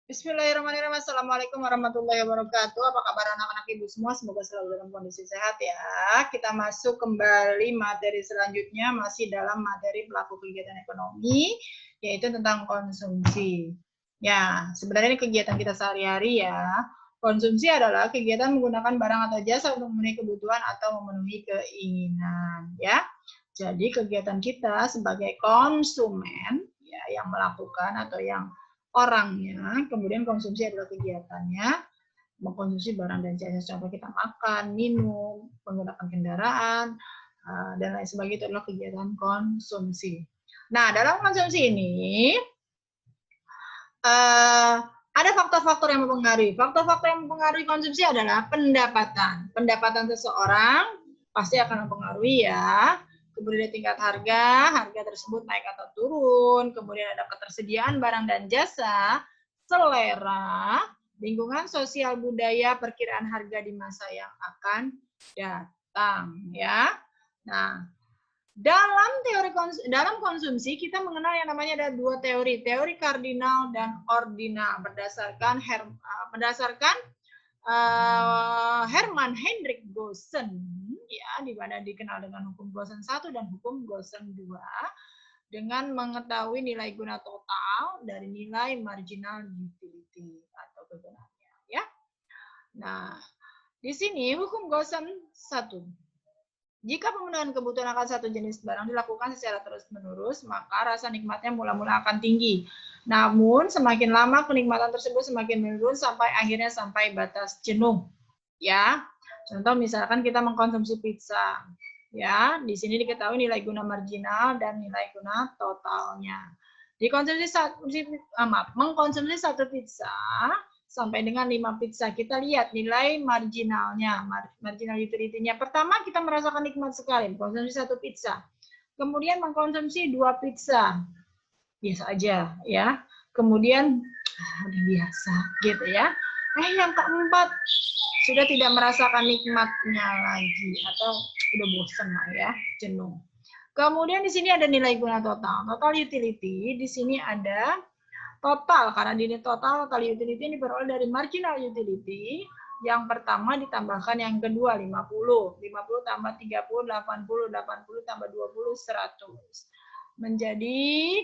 Bismillahirrahmanirrahim. Assalamualaikum warahmatullahi wabarakatuh. Apa kabar anak-anak ibu semua? Semoga selalu dalam kondisi sehat ya. Kita masuk kembali materi selanjutnya, masih dalam materi pelaku kegiatan ekonomi, yaitu tentang konsumsi. Ya, sebenarnya ini kegiatan kita sehari-hari ya. Konsumsi adalah kegiatan menggunakan barang atau jasa untuk memenuhi kebutuhan atau memenuhi keinginan ya. Jadi kegiatan kita sebagai konsumen ya yang melakukan atau yang orangnya, kemudian konsumsi adalah kegiatannya, mengkonsumsi barang dan jasa, contoh kita makan, minum, menggunakan kendaraan, dan lain sebagainya, itu adalah kegiatan konsumsi. Nah, dalam konsumsi ini, ada faktor-faktor yang mempengaruhi. Faktor-faktor yang mempengaruhi konsumsi adalah pendapatan. Pendapatan seseorang pasti akan mempengaruhi ya. Kemudian tingkat harga tersebut naik atau turun, kemudian ada ketersediaan barang dan jasa, selera, lingkungan sosial budaya, perkiraan harga di masa yang akan datang ya. Nah, dalam konsumsi kita mengenal yang namanya ada dua teori kardinal dan ordinal berdasarkan Hermann Hendrik Goosen ya, di mana dikenal dengan hukum Goosen 1 dan hukum Goosen 2 dengan mengetahui nilai guna total dari nilai marginal utility atau kegunaannya ya. Nah, di sini hukum Goosen 1. Jika pemenuhan kebutuhan akan satu jenis barang dilakukan secara terus-menerus, maka rasa nikmatnya mula-mula akan tinggi. Namun, semakin lama kenikmatan tersebut semakin menurun sampai batas jenuh. Ya, contoh misalkan kita mengkonsumsi pizza. Ya, di sini diketahui nilai guna marginal dan nilai guna totalnya. Mengkonsumsi satu pizza sampai dengan 5 pizza, kita lihat nilai marginalnya, marginal utility-nya. Pertama, kita merasakan nikmat sekali mengkonsumsi satu pizza. Kemudian mengkonsumsi 2 pizza, biasa aja ya. Kemudian udah biasa gitu ya. Yang keempat sudah tidak merasakan nikmatnya lagi atau sudah bosan lah ya, jenuh. Kemudian di sini ada nilai guna total. Total utility di sini ada total, karena di total utility ini diperoleh dari marginal utility. Yang pertama ditambahkan yang kedua 50 tambah 30, 80 tambah 20, 100. Menjadi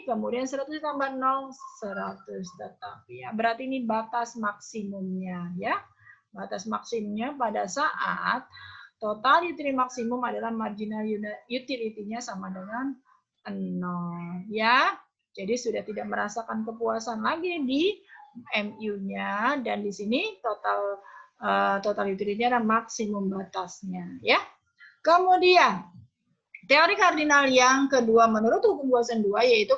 kemudian 100 tambah 0, 100 tetap ya. Berarti ini batas maksimumnya ya. Batas maksimumnya pada saat total utility maksimum adalah marginal utility-nya sama dengan 0 ya. Jadi sudah tidak merasakan kepuasan lagi di MU-nya, dan di sini total utility-nya adalah maksimum batasnya ya. Kemudian teori kardinal yang kedua menurut hukum Goosen 2 yaitu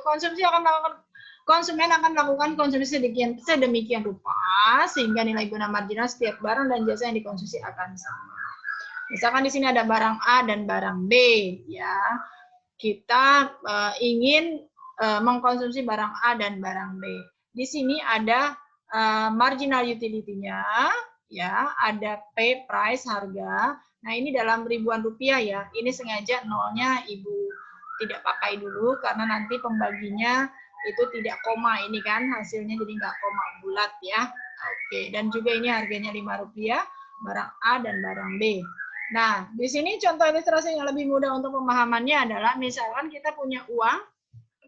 konsumen akan melakukan konsumsi sedemikian rupa sehingga nilai guna marginal setiap barang dan jasa yang dikonsumsi akan sama. Misalkan di sini ada barang A dan barang B ya. Kita ingin mengkonsumsi barang A dan barang B. Di sini ada marginal utility-nya, ya, ada P, price, harga. Nah, ini dalam ribuan rupiah ya. Ini sengaja nolnya Ibu tidak pakai dulu, karena nanti pembaginya itu tidak koma. Ini kan hasilnya jadi nggak koma bulat ya. Oke, dan juga ini harganya Rp5, barang A dan barang B. Nah, di sini contoh ilustrasi yang lebih mudah untuk pemahamannya adalah misalkan kita punya uang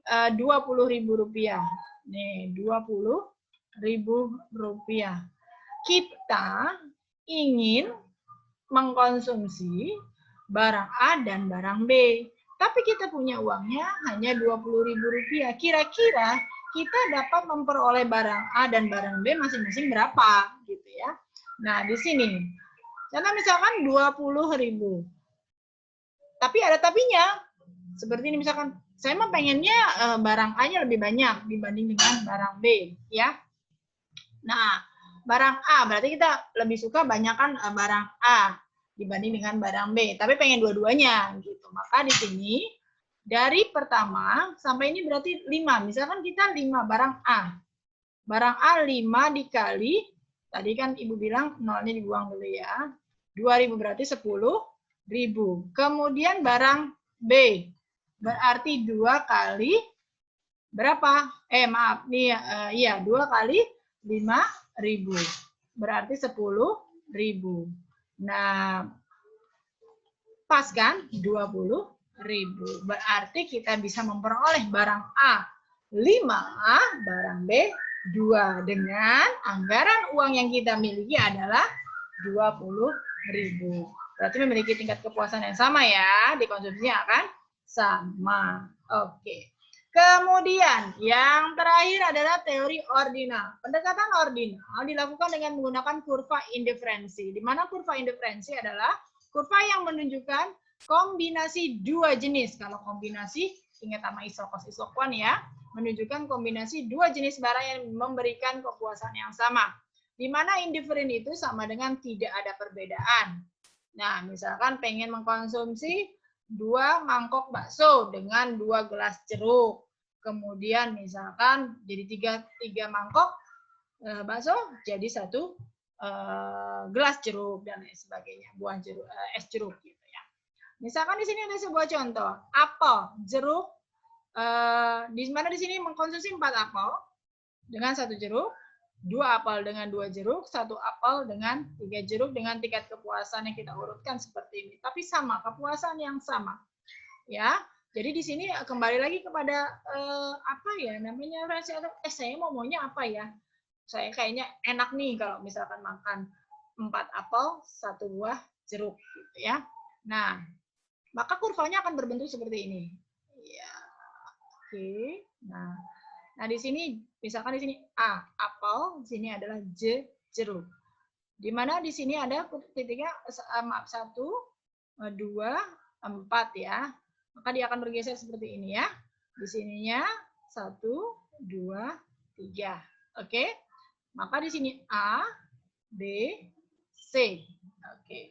Rp20.000. Nih, Rp20.000. Kita ingin mengkonsumsi barang A dan barang B. Tapi kita punya uangnya hanya Rp20.000. Kira-kira kita dapat memperoleh barang A dan barang B masing-masing berapa gitu ya. Nah, di sini. Karena misalkan 20.000. Tapi ada tapinya. Seperti ini misalkan saya mah pengennya barang A-nya lebih banyak dibanding dengan barang B, ya. Nah, barang A berarti kita lebih suka banyakkan barang A dibanding dengan barang B, tapi pengen dua-duanya gitu. Maka di sini dari pertama sampai ini berarti 5. Misalkan kita 5 barang A. Barang A 5 dikali, tadi kan Ibu bilang nolnya dibuang dulu ya. 2.000 berarti 10.000. Kemudian barang B berarti 2 kali berapa? Maaf nih, iya 2 kali 5.000. Berarti 10.000. Nah, pas kan? 20.000. Berarti kita bisa memperoleh barang A 5, barang B 2. Dengan anggaran uang yang kita miliki adalah 20.000. Berarti memiliki tingkat kepuasan yang sama ya. Dikonsumsinya akan sama. Oke. Kemudian yang terakhir adalah teori ordinal. Pendekatan ordinal dilakukan dengan menggunakan kurva indiferensi. Di mana kurva indiferensi adalah kurva yang menunjukkan kombinasi dua jenis. Kalau kombinasi, ingat sama isokos isokwan ya, menunjukkan kombinasi dua jenis barang yang memberikan kepuasan yang sama. Di mana indiferen itu sama dengan tidak ada perbedaan. Nah, misalkan pengen mengkonsumsi 2 mangkok bakso dengan 2 gelas jeruk. Kemudian misalkan jadi 3 mangkok bakso jadi 1 gelas jeruk dan lain sebagainya, buah jeruk, es jeruk gitu ya. Misalkan di sini ada sebuah contoh, apel, jeruk, di mana di sini mengkonsumsi 4 apel dengan 1 jeruk, 2 apel dengan 2 jeruk, 1 apel dengan 3 jeruk dengan tingkat kepuasan yang kita urutkan seperti ini. Tapi sama, kepuasan yang sama. Ya. Jadi di sini kembali lagi kepada apa ya namanya rasa saya maunya apa ya? Saya kayaknya enak nih kalau misalkan makan 4 apel, 1 buah jeruk gitu ya. Nah, maka kurvanya akan berbentuk seperti ini. Ya. Oke. Nah, di sini misalkan di sini A, apel, di sini adalah J, jeruk. Di mana di sini ada titiknya maaf 1, 2, 4 ya. Maka dia akan bergeser seperti ini ya. Di sininya 1, 2, 3. Oke. Maka di sini A, B, C. Oke.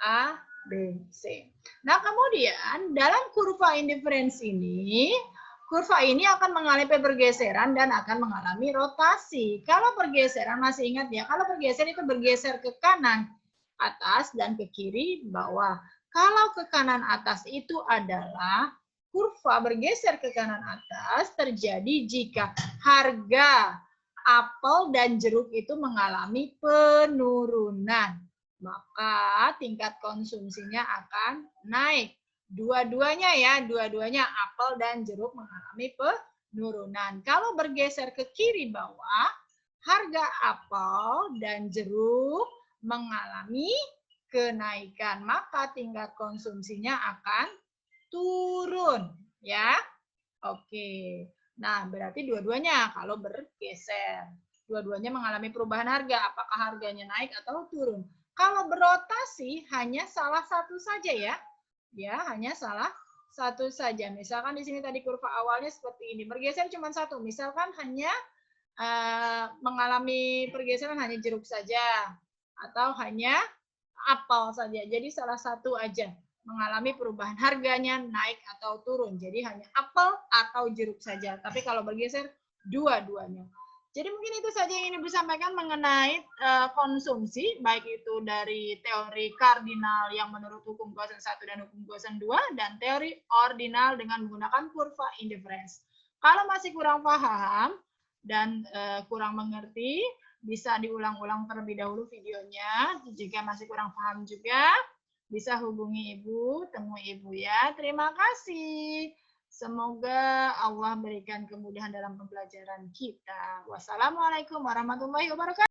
A, B, C. Nah, kemudian dalam kurva indiferensi ini, kurva ini akan mengalami pergeseran dan akan mengalami rotasi. Kalau pergeseran, masih ingat ya, kalau bergeser itu bergeser ke kanan atas dan ke kiri bawah. Kalau ke kanan atas itu adalah kurva bergeser ke kanan atas terjadi jika harga apel dan jeruk itu mengalami penurunan. Maka tingkat konsumsinya akan naik. Dua-duanya ya, dua-duanya apel dan jeruk mengalami penurunan. Kalau bergeser ke kiri bawah, harga apel dan jeruk mengalami kenaikan, maka tingkat konsumsinya akan turun ya. Oke. Nah, berarti dua-duanya kalau bergeser, dua-duanya mengalami perubahan harga, apakah harganya naik atau turun. Kalau berotasi hanya salah satu saja ya. Ya, hanya salah satu saja. Misalkan di sini tadi kurva awalnya seperti ini, bergeser cuma satu. Misalkan hanya mengalami pergeseran hanya jeruk saja atau hanya apel saja. Jadi salah satu aja mengalami perubahan harganya naik atau turun. Jadi hanya apel atau jeruk saja. Tapi kalau bergeser dua-duanya. Jadi mungkin itu saja yang ingin disampaikan mengenai konsumsi, baik itu dari teori kardinal yang menurut hukum kuasa 1 dan hukum kuasa 2, dan teori ordinal dengan menggunakan kurva indiferens. Kalau masih kurang paham dan kurang mengerti, bisa diulang-ulang terlebih dahulu videonya. Jika masih kurang paham juga, bisa hubungi Ibu, temui Ibu ya. Terima kasih. Semoga Allah berikan kemudahan dalam pembelajaran kita. Wassalamualaikum warahmatullahi wabarakatuh.